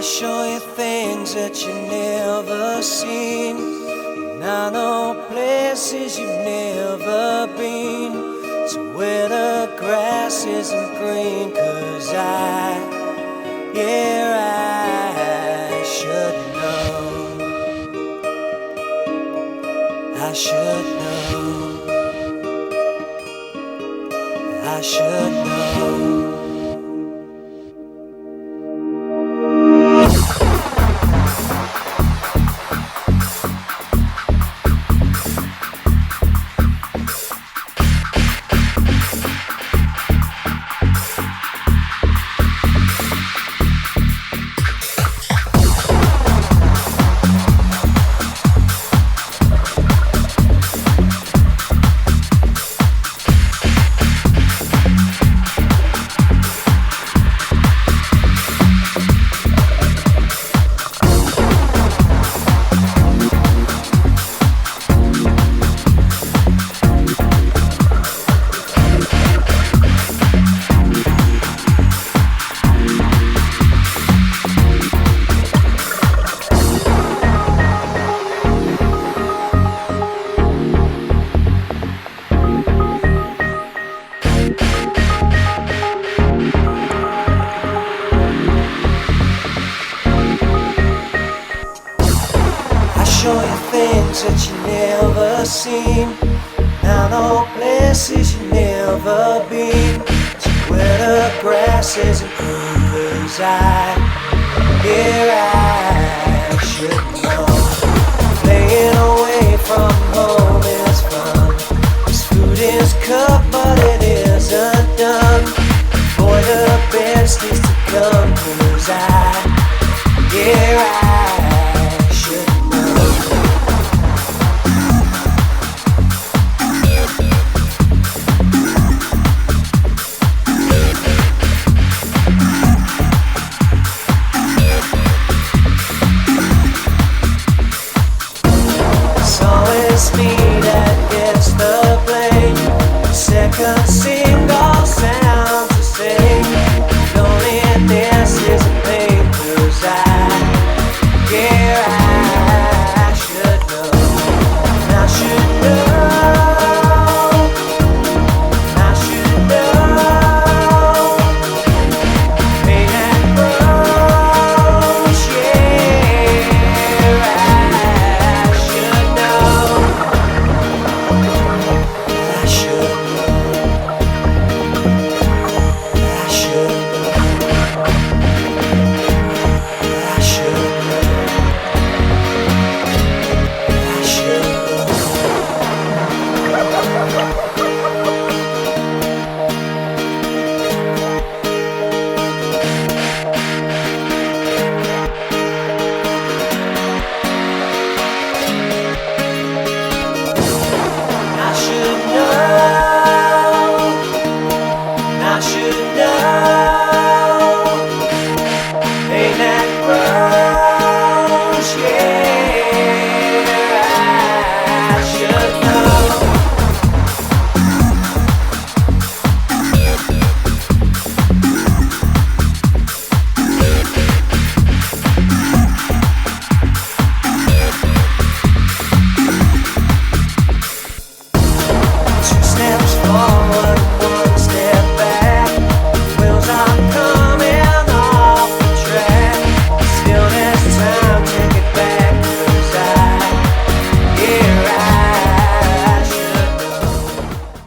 show you things that you never seen, and I know places you've never been, to where the grass isn't green. 'Cause I should know, I should know, I should know. Show you things that you never seen, now know places you've never been, to where the grass isn't green. 'Cause I should know. Playing away from home is fun, 'cause food is cooked but it isn't done. Boy, the best is to come. 'Cause I should know. It's me that gets the blame. Second